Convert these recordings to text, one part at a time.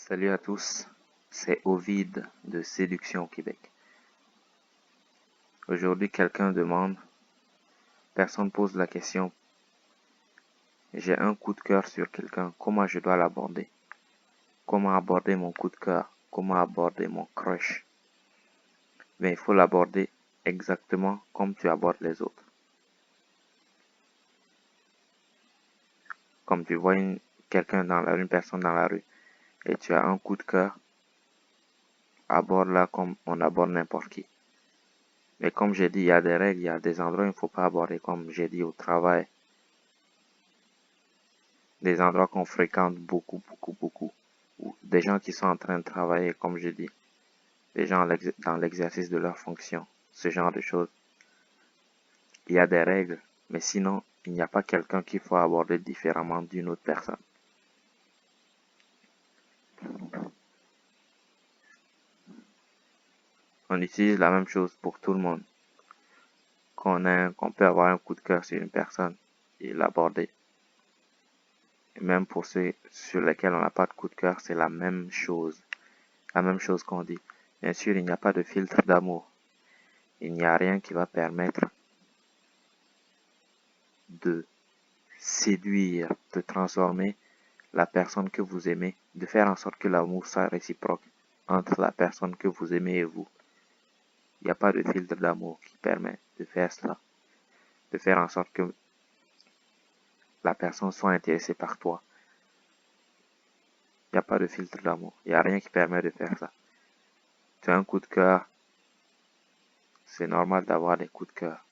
Salut à tous, c'est Ovid de Séduction au Québec. Aujourd'hui, quelqu'un demande, personne pose la question, j'ai un coup de cœur sur quelqu'un, comment je dois l'aborder? Comment aborder mon coup de cœur? Comment aborder mon crush? Mais il faut l'aborder exactement comme tu abordes les autres. Comme tu vois quelqu'un dans la rue, une personne dans la rue, et tu as un coup de cœur, aborde-la comme on aborde n'importe qui. Mais comme j'ai dit, il y a des règles, il y a des endroits où il ne faut pas aborder, comme j'ai dit au travail. Des endroits qu'on fréquente beaucoup. Ou des gens qui sont en train de travailler, comme je dis. Des gens dans l'exercice de leur fonction. Ce genre de choses. Il y a des règles, mais sinon, il n'y a pas quelqu'un qu'il faut aborder différemment d'une autre personne. On utilise la même chose pour tout le monde. Qu'on peut avoir un coup de cœur sur une personne et l'aborder. Et même pour ceux sur lesquels on n'a pas de coup de cœur, c'est la même chose. La même chose qu'on dit. Bien sûr, il n'y a pas de filtre d'amour. Il n'y a rien qui va permettre de séduire, de transformer la personne que vous aimez, de faire en sorte que l'amour soit réciproque entre la personne que vous aimez et vous. Il n'y a pas de filtre d'amour qui permet de faire cela, de faire en sorte que la personne soit intéressée par toi. Il n'y a pas de filtre d'amour. Il n'y a rien qui permet de faire ça. Tu as un coup de cœur, c'est normal d'avoir des coups de cœur.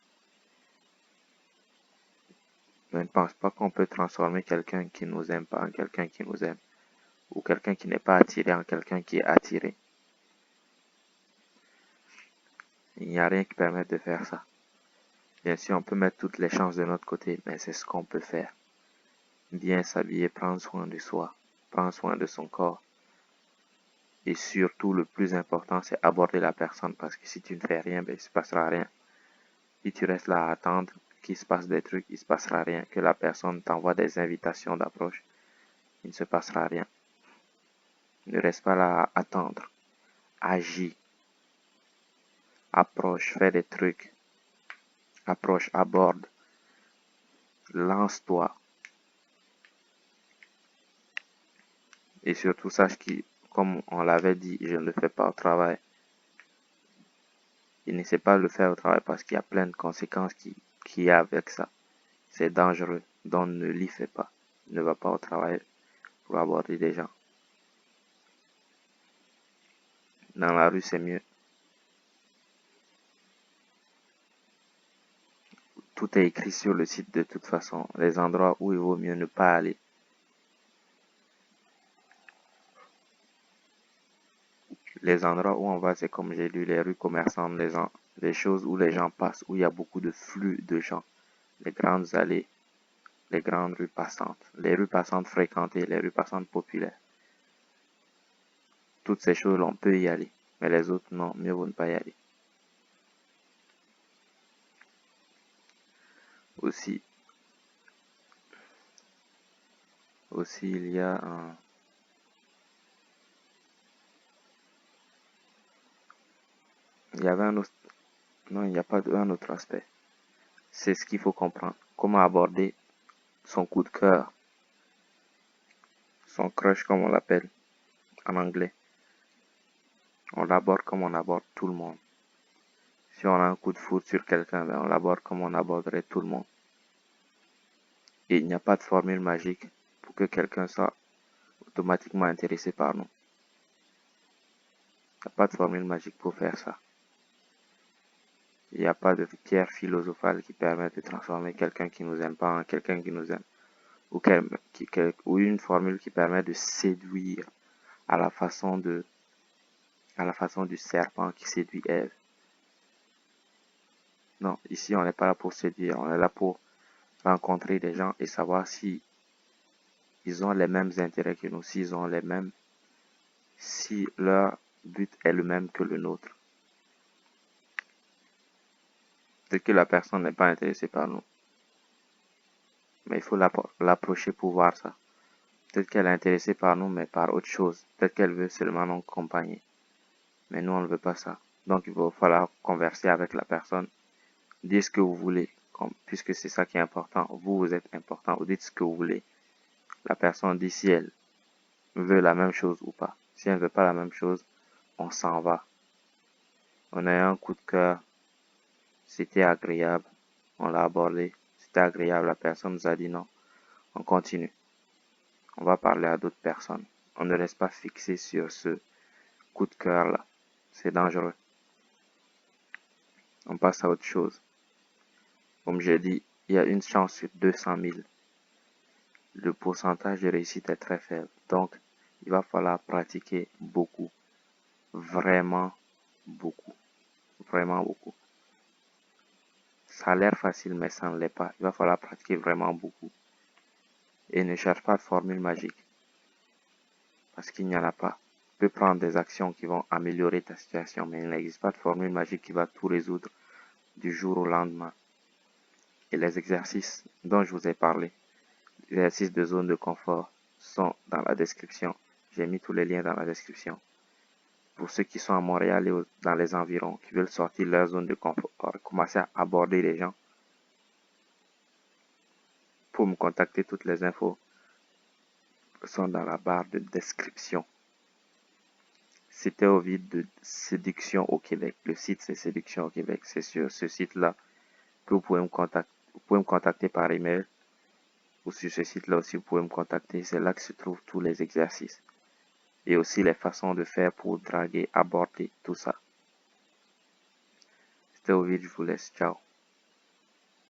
Mais ne pense pas qu'on peut transformer quelqu'un qui ne nous aime pas en quelqu'un qui nous aime. Ou quelqu'un qui n'est pas attiré en quelqu'un qui est attiré. Il n'y a rien qui permette de faire ça. Bien sûr, on peut mettre toutes les chances de notre côté, mais c'est ce qu'on peut faire. Bien s'habiller, prendre soin de soi, prendre soin de son corps. Et surtout, le plus important, c'est aborder la personne, parce que si tu ne fais rien, ben, il ne se passera rien. Si tu restes là à attendre qu'il se passe des trucs, il ne se passera rien. Que la personne t'envoie des invitations d'approche, il ne se passera rien. Ne reste pas là à attendre. Agis. Approche, fais des trucs. Approche, aborde. Lance-toi. Et surtout, sache que, comme on l'avait dit, je ne le fais pas au travail. Il ne sait pas le faire au travail parce qu'il y a plein de conséquences qui y a avec ça. C'est dangereux, donc ne l'y fais pas. Ne va pas au travail pour aborder des gens. Dans la rue, c'est mieux. Tout est écrit sur le site de toute façon. Les endroits où il vaut mieux ne pas aller. Les endroits où on va, c'est comme j'ai lu, les rues commerçantes, les choses où les gens passent, où il y a beaucoup de flux de gens. Les grandes allées, les grandes rues passantes, les rues passantes fréquentées, les rues passantes populaires. Toutes ces choses, on peut y aller. Mais les autres, non, mieux vaut ne pas y aller. Aussi, il y a un... Il y avait un autre... Non, il n'y a pas un autre aspect. C'est ce qu'il faut comprendre. Comment aborder son coup de cœur, son crush comme on l'appelle en anglais. On l'aborde comme on aborde tout le monde. Si on a un coup de foudre sur quelqu'un, ben on l'aborde comme on aborderait tout le monde. Et il n'y a pas de formule magique pour que quelqu'un soit automatiquement intéressé par nous. Il n'y a pas de formule magique pour faire ça. Il n'y a pas de pierre philosophale qui permet de transformer quelqu'un qui nous aime pas en quelqu'un qui nous aime. Ou une formule qui permet de séduire à la façon du serpent qui séduit Ève. Non, ici on n'est pas là pour séduire, on est là pour rencontrer des gens et savoir si ils ont les mêmes intérêts que nous, si leur but est le même que le nôtre. Peut-être que la personne n'est pas intéressée par nous. Mais il faut l'approcher pour voir ça. Peut-être qu'elle est intéressée par nous, mais par autre chose. Peut-être qu'elle veut seulement nous accompagner. Mais nous, on ne veut pas ça. Donc, il va falloir converser avec la personne. Dites ce que vous voulez. Puisque c'est ça qui est important. Vous, vous êtes important. Vous dites ce que vous voulez. La personne dit si elle veut la même chose ou pas. Si elle ne veut pas la même chose, on s'en va. On a eu un coup de cœur. C'était agréable. On l'a abordé. C'était agréable. La personne nous a dit non. On continue. On va parler à d'autres personnes. On ne reste pas fixé sur ce coup de cœur là. C'est dangereux. On passe à autre chose. Comme j'ai dit, il y a une chance sur 200 000. Le pourcentage de réussite est très faible. Donc, il va falloir pratiquer beaucoup. Vraiment beaucoup. Vraiment beaucoup. Ça a l'air facile, mais ça ne l'est pas. Il va falloir pratiquer vraiment beaucoup. Et ne cherche pas de formule magique. Parce qu'il n'y en a pas. Tu peux prendre des actions qui vont améliorer ta situation, mais il n'existe pas de formule magique qui va tout résoudre du jour au lendemain. Et les exercices dont je vous ai parlé, les exercices de zone de confort, sont dans la description. J'ai mis tous les liens dans la description. Pour ceux qui sont à Montréal et dans les environs, qui veulent sortir de leur zone de confort, commencer à aborder les gens, pour me contacter, toutes les infos sont dans la barre de description. C'était Ovid de Séduction au Québec. Le site, c'est Séduction au Québec. C'est sur ce site-là que vous pouvez me contacter. Vous pouvez me contacter par email. Ou sur ce site-là aussi, vous pouvez me contacter. C'est là que se trouvent tous les exercices. Et aussi les façons de faire pour draguer, aborder, tout ça. C'était Ovid, je vous laisse. Ciao.